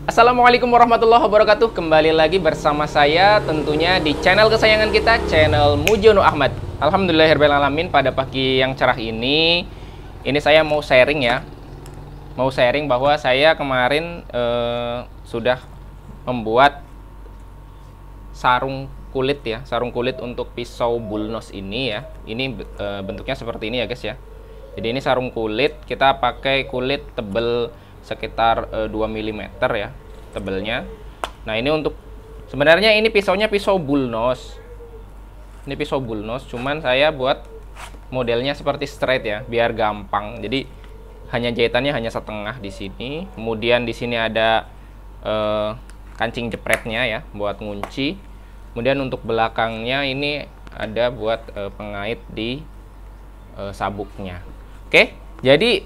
Assalamualaikum warahmatullahi wabarakatuh. Kembali lagi bersama saya tentunya di channel kesayangan kita, channel Mujono Ahmad. Alhamdulillahirrahmanirrahim. Pada pagi yang cerah ini saya mau sharing ya. Mau sharing bahwa saya kemarin sudah membuat sarung kulit ya, sarung kulit untuk pisau bullnose ini ya. Ini bentuknya seperti ini ya guys ya. Jadi ini sarung kulit, kita pakai kulit tebel sekitar 2 mm ya tebelnya. Nah ini untuk sebenarnya ini pisaunya pisau bullnose. Ini pisau bullnose, cuman saya buat modelnya seperti straight ya, biar gampang. Jadi hanya jahitannya hanya setengah di sini. Kemudian di sini ada kancing jepretnya ya, buat ngunci. Kemudian untuk belakangnya ini ada buat pengait di sabuknya. Oke, jadi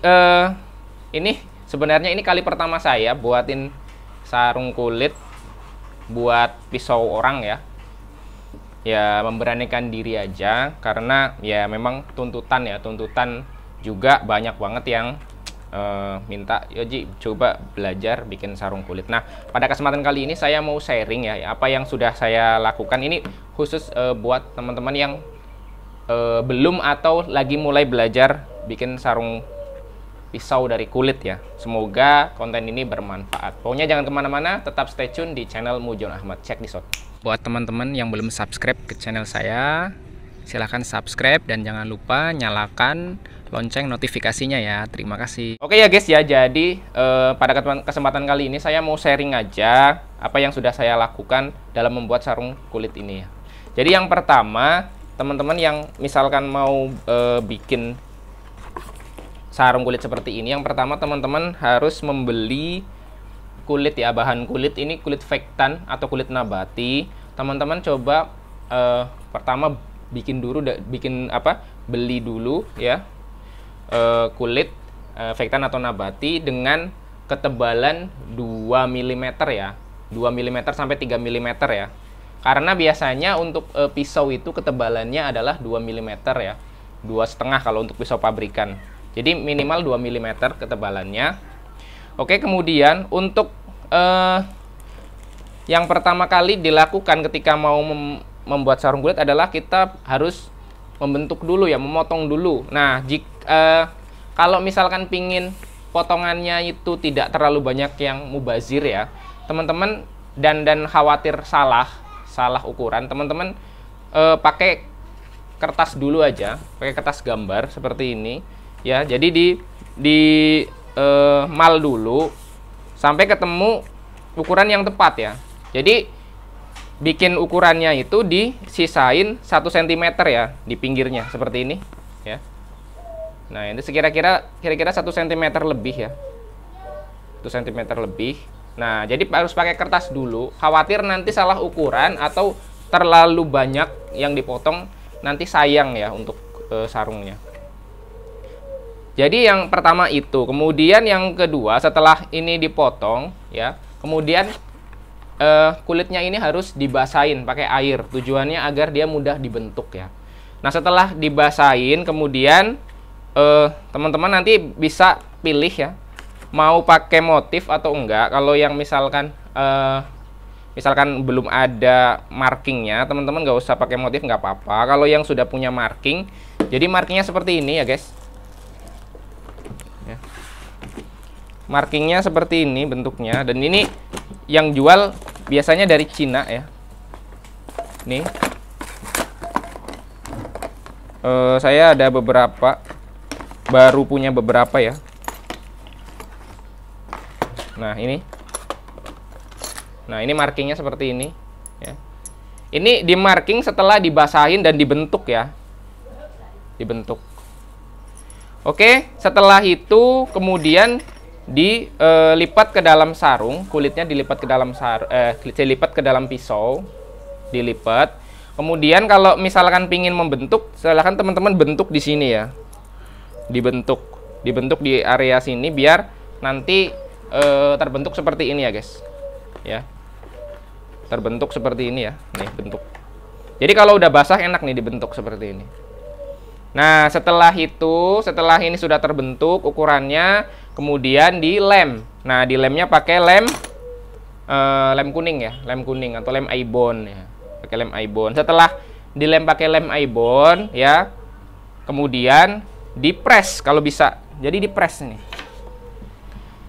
ini sebenarnya ini kali pertama saya buatin sarung kulit buat pisau orang ya. Ya memberanikan diri aja karena ya memang tuntutan juga banyak banget yang minta ya Ji coba belajar bikin sarung kulit. Nah pada kesempatan kali ini saya mau sharing ya apa yang sudah saya lakukan. Ini khusus buat teman-teman yang belum atau lagi mulai belajar bikin sarung pisau dari kulit ya. Semoga konten ini bermanfaat. Pokoknya jangan kemana-mana, tetap stay tune di channel Mujono Ahmad. Check this out. Buat teman-teman yang belum subscribe ke channel saya, silahkan subscribe dan jangan lupa nyalakan lonceng notifikasinya ya. Terima kasih. Oke ya guys ya, jadi pada kesempatan kali ini saya mau sharing aja apa yang sudah saya lakukan dalam membuat sarung kulit ini ya. Jadi yang pertama, teman-teman yang misalkan mau bikin sarung kulit seperti ini, yang pertama teman-teman harus membeli kulit ya, bahan kulit ini kulit vegetan atau kulit nabati. Teman-teman coba pertama beli dulu ya kulit vegetan atau nabati dengan ketebalan 2 mm ya, 2 mm sampai 3 mm ya. Karena biasanya untuk pisau itu ketebalannya adalah 2 mm ya, 2,5 kalau untuk pisau pabrikan. Jadi minimal 2 mm ketebalannya. Oke, kemudian untuk yang pertama kali dilakukan ketika mau membuat sarung kulit adalah kita harus membentuk dulu ya, memotong dulu. Nah, kalau misalkan pingin potongannya itu tidak terlalu banyak yang mubazir ya, teman-teman, dan khawatir salah ukuran, teman-teman pakai kertas dulu aja, pakai kertas gambar seperti ini. Ya, jadi di mal dulu sampai ketemu ukuran yang tepat ya. Jadi bikin ukurannya itu disisain 1 cm ya di pinggirnya seperti ini ya. Nah, ini kira-kira 1 cm lebih ya. 1 cm lebih. Nah, jadi harus pakai kertas dulu. Khawatir nanti salah ukuran atau terlalu banyak yang dipotong, nanti sayang ya untuk sarungnya. Jadi yang pertama itu, kemudian yang kedua setelah ini dipotong ya, kemudian kulitnya ini harus dibasahin pakai air, tujuannya agar dia mudah dibentuk ya. Nah setelah dibasahin kemudian teman-teman nanti bisa pilih ya, mau pakai motif atau enggak. Kalau yang misalkan belum ada markingnya, teman-teman nggak usah pakai motif, nggak apa-apa. Kalau yang sudah punya marking, jadi markingnya seperti ini ya guys. Markingnya seperti ini bentuknya, dan ini yang jual biasanya dari Cina ya. Nih saya ada beberapa, baru punya beberapa ya. Nah ini markingnya seperti ini ya. Ini di marking setelah dibasahin dan dibentuk ya, dibentuk. Oke, setelah itu kemudian dilipat ke dalam sarung, kulitnya dilipat ke dalam dilipat ke dalam pisau, dilipat. Kemudian kalau misalkan pingin membentuk, silahkan teman-teman bentuk di sini ya, dibentuk di area sini biar nanti terbentuk seperti ini ya guys, ya, terbentuk seperti ini ya, nih bentuk. Jadi kalau udah basah enak nih dibentuk seperti ini. Nah, setelah ini sudah terbentuk ukurannya, kemudian dilem. Nah, dilemnya pakai lem lem kuning ya, lem kuning atau lem ibon ya. Pakai lem ibon. Setelah dilem pakai lem ibon ya, kemudian dipres kalau bisa. Jadi dipres nih.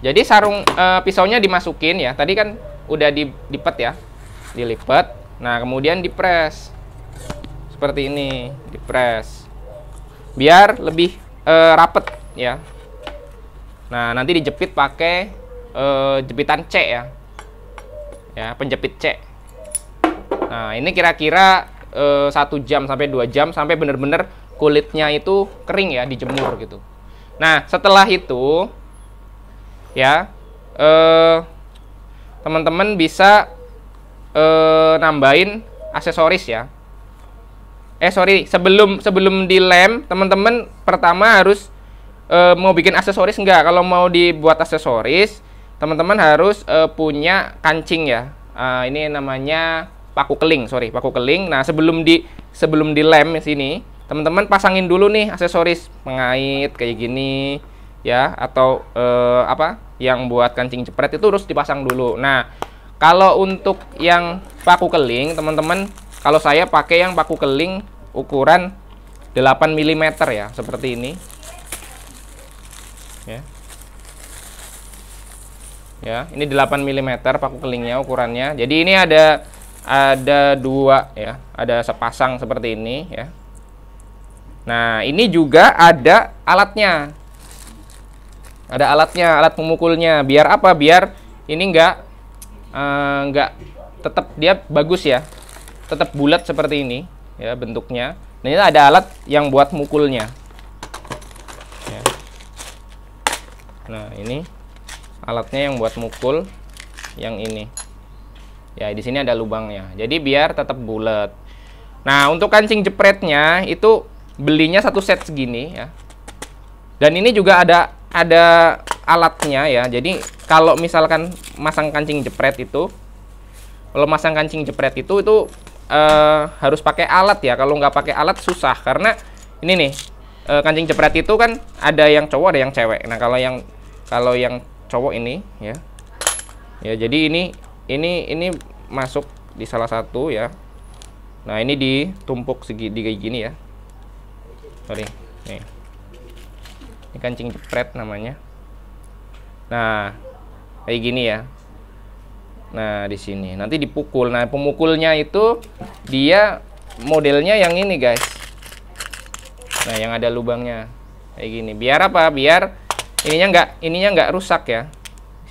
Jadi sarung pisaunya dimasukin ya. Tadi kan udah dipet ya. Dilipat. Nah, kemudian dipres. Seperti ini, dipres. Biar lebih rapet ya. Nah, nanti dijepit pakai jepitan C ya. Ya, penjepit C. Nah, ini kira-kira 1 jam sampai 2 jam sampai bener-bener kulitnya itu kering ya, dijemur gitu. Nah, setelah itu ya teman-teman bisa nambahin aksesoris ya. Sebelum dilem, teman-teman pertama harus mau bikin aksesoris enggak? Kalau mau dibuat aksesoris, teman-teman harus punya kancing ya. Ini namanya paku keling, paku keling. Nah, sebelum dilem di sini, teman-teman pasangin dulu nih aksesoris pengait kayak gini ya, atau apa yang buat kancing jepret itu harus dipasang dulu. Nah, kalau untuk yang paku keling, teman-teman, kalau saya pakai yang paku keling ukuran 8 mm ya, seperti ini. Ya, ini 8 mm paku kelingnya ukurannya. Jadi ini ada 2 ya, ada sepasang seperti ini ya. Nah, ini juga ada alatnya. Ada alatnya, alat pemukulnya. Biar apa? Biar ini enggak tetap dia bagus ya. Tetap bulat seperti ini ya bentuknya. Nah, ini ada alat yang buat mukulnya. Ya. Nah, ini alatnya yang buat mukul yang ini. Ya, di sini ada lubangnya. Jadi biar tetap bulat. Nah, untuk kancing jepretnya itu belinya 1 set segini ya. Dan ini juga ada alatnya ya. Jadi kalau misalkan masang kancing jepret itu, harus pakai alat ya. Kalau nggak pakai alat susah, karena ini nih kancing jepret itu kan ada yang cowok ada yang cewek. Nah, kalau yang cowok ini ya, jadi ini masuk di salah satu ya. Nah, ini ditumpuk segini kayak gini ya. Sorry, nih. Ini kancing jepret namanya. Nah, kayak gini ya. Nah, di sini nanti dipukul. Nah, pemukulnya itu dia modelnya yang ini, guys. Nah, yang ada lubangnya kayak gini. Biar apa? Biar ininya nggak rusak ya.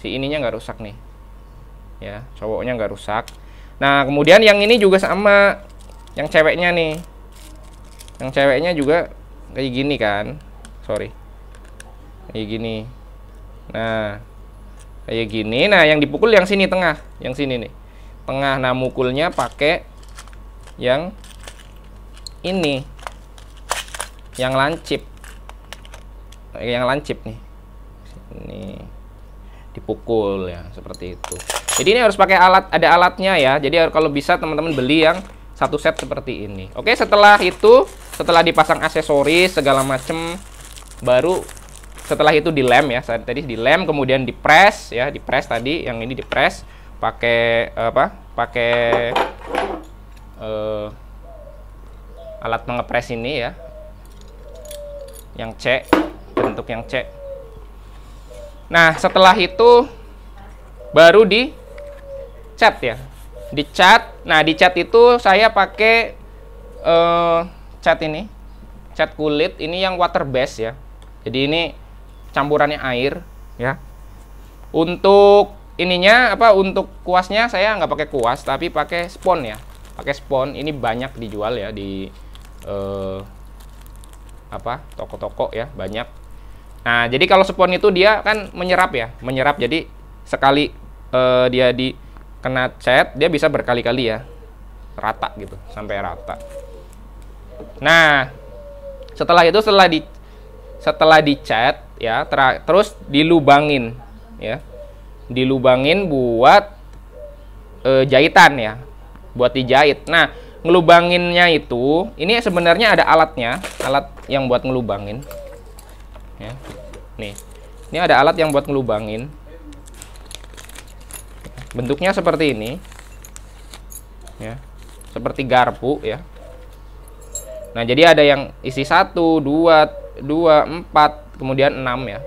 Si ininya nggak rusak nih. Ya, cowoknya nggak rusak. Nah, kemudian yang ini juga sama. Yang ceweknya nih. Yang ceweknya juga kayak gini kan. Sorry. Kayak gini. Nah, kayak gini. Nah, yang dipukul yang sini tengah, yang sini nih, tengah. Nah, mukulnya pakai yang ini, yang lancip nih. Ini dipukul ya, seperti itu. Jadi ini harus pakai alat, ada alatnya ya. Jadi kalau bisa teman-teman beli yang 1 set seperti ini. Oke, setelah itu, setelah dipasang aksesoris segala macem, baru setelah itu dilem ya. Tadi dilem, kemudian dipres ya, dipres tadi, yang ini dipres pakai apa? Pakai alat pengepres ini ya. Yang C, bentuk yang C. Nah, setelah itu baru dicat ya. Dicat. Nah, dicat itu saya pakai cat ini. Cat kulit ini yang water base ya. Jadi ini campurannya air ya. Untuk ininya apa, untuk kuasnya saya nggak pakai kuas tapi pakai spon ya. Pakai spon. Ini banyak dijual ya di toko-toko ya, banyak. Nah, jadi kalau spon itu dia kan menyerap ya, menyerap. Jadi sekali dia kena cat, dia bisa berkali-kali ya, rata gitu, sampai rata. Nah, setelah itu setelah dicat ya, terus dilubangin ya, dilubangin buat jahitan ya, buat dijahit. Nah, ngelubanginnya itu, ini sebenarnya ada alatnya, alat yang buat ngelubangin ya. Nih, ini ada alat yang buat ngelubangin. bentuknya seperti ini ya, seperti garpu ya. Nah, jadi ada yang isi 1, 2, 4, kemudian 6 ya.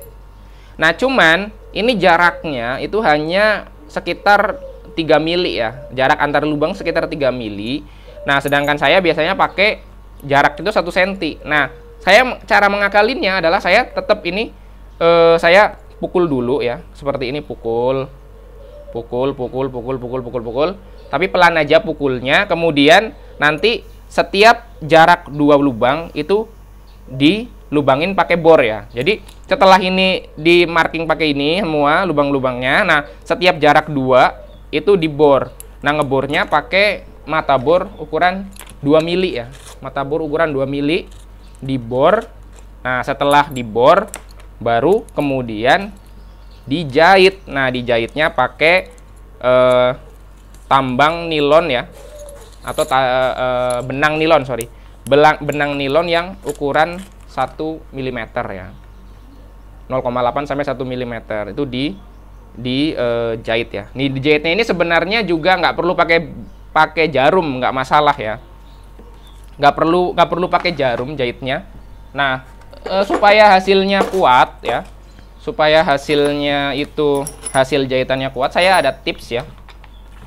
Nah, cuman ini jaraknya itu hanya sekitar 3 mili ya. Jarak antar lubang sekitar 3 mili. Nah, sedangkan saya biasanya pakai jarak itu 1 cm. Nah, cara mengakalinnya adalah saya tetap ini saya pukul dulu ya. Seperti ini, pukul. Tapi pelan aja pukulnya. Kemudian nanti setiap jarak 2 lubang itu dilubangin pakai bor ya. Jadi setelah ini di marking pakai ini semua lubang-lubangnya. Nah, setiap jarak 2 itu dibor. Nah, ngebornya pakai mata bor ukuran 2 mili ya. Mata bor ukuran 2 mili dibor. Nah, setelah dibor baru kemudian dijahit. Nah, dijahitnya pakai tambang nilon ya, atau benang nilon, sorry, benang nilon yang ukuran 1 mm ya, 0,8 sampai 1 mm itu dijahit ya. Nih, dijahitnya ini sebenarnya juga nggak perlu pakai jarum, nggak masalah ya, nggak perlu pakai jarum jahitnya. Nah, supaya hasilnya kuat ya, supaya hasilnya itu hasil jahitannya kuat, saya ada tips ya.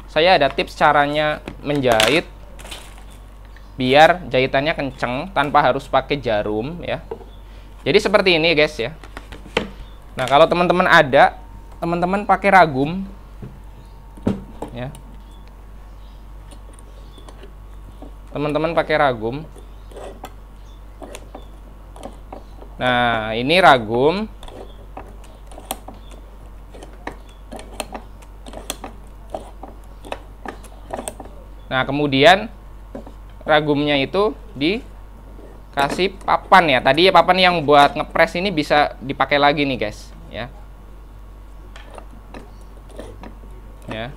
Saya ada tips caranya menjahit biar jahitannya kenceng tanpa harus pakai jarum ya. Jadi seperti ini guys ya. Nah, kalau teman-teman ada, teman-teman pakai ragum ya. Teman-teman pakai ragum. Nah, ini ragum. Nah, kemudian ragumnya itu dikasih papan ya. Tadi ya papan yang buat ngepres ini bisa dipakai lagi nih guys ya. Ya.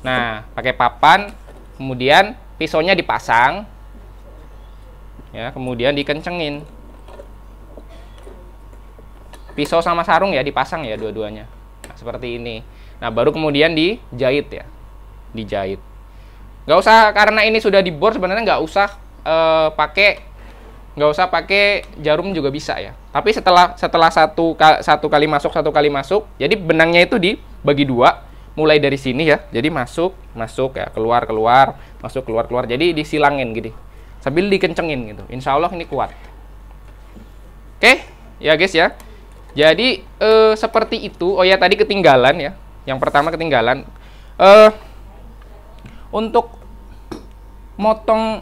Nah, pakai papan, kemudian pisaunya dipasang. Ya, kemudian dikencengin. Pisau sama sarung ya dipasang ya dua-duanya. Nah, seperti ini. Nah, baru kemudian dijahit ya. Dijahit. Nggak usah, karena ini sudah dibor sebenarnya nggak usah pakai jarum juga bisa ya. Tapi setelah satu kali masuk, jadi benangnya itu dibagi 2, mulai dari sini ya. Jadi masuk ya, keluar, masuk, keluar. Jadi disilangin gitu, sambil dikencengin gitu. Insya Allah ini kuat. Oke ya guys ya. Jadi seperti itu. Oh ya, tadi ketinggalan ya. Yang pertama ketinggalan. Untuk motong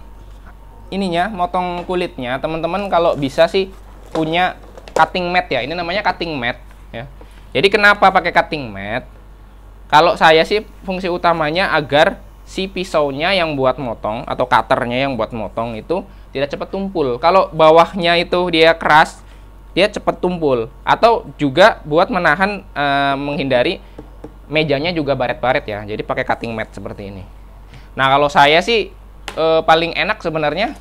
ininya, motong kulitnya, teman-teman kalau bisa sih punya cutting mat ya. Ini namanya cutting mat ya. Jadi kenapa pakai cutting mat? Kalau saya sih fungsi utamanya agar si pisaunya yang buat motong atau cutternya yang buat motong itu tidak cepat tumpul. Kalau bawahnya itu dia keras, dia cepat tumpul. Atau juga buat menahan, menghindari mejanya juga baret-baret ya. Jadi pakai cutting mat seperti ini. Nah, kalau saya sih paling enak sebenarnya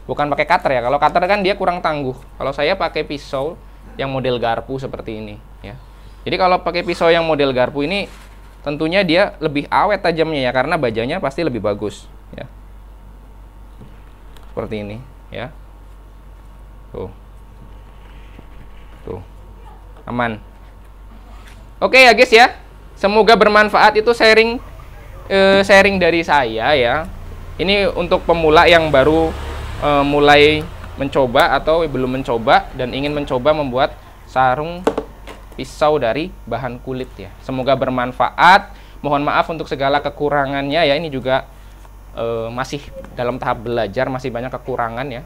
bukan pakai cutter ya. Kalau cutter kan dia kurang tangguh. Kalau saya pakai pisau yang model garpu seperti ini ya. Jadi kalau pakai pisau yang model garpu ini tentunya dia lebih awet tajamnya ya, karena bajanya pasti lebih bagus ya. Seperti ini ya. Tuh. Aman. Oke ya guys ya. Semoga bermanfaat, itu sharing dari saya ya. Ini untuk pemula yang baru mulai mencoba atau belum mencoba dan ingin mencoba membuat sarung pisau dari bahan kulit ya. Semoga bermanfaat. Mohon maaf untuk segala kekurangannya ya. Ini juga masih dalam tahap belajar, masih banyak kekurangan ya.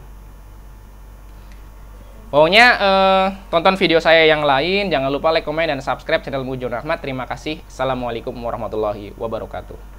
Pokoknya tonton video saya yang lain. Jangan lupa like, komen, dan subscribe channel Mujur Rahmat. Terima kasih. Assalamualaikum warahmatullahi wabarakatuh.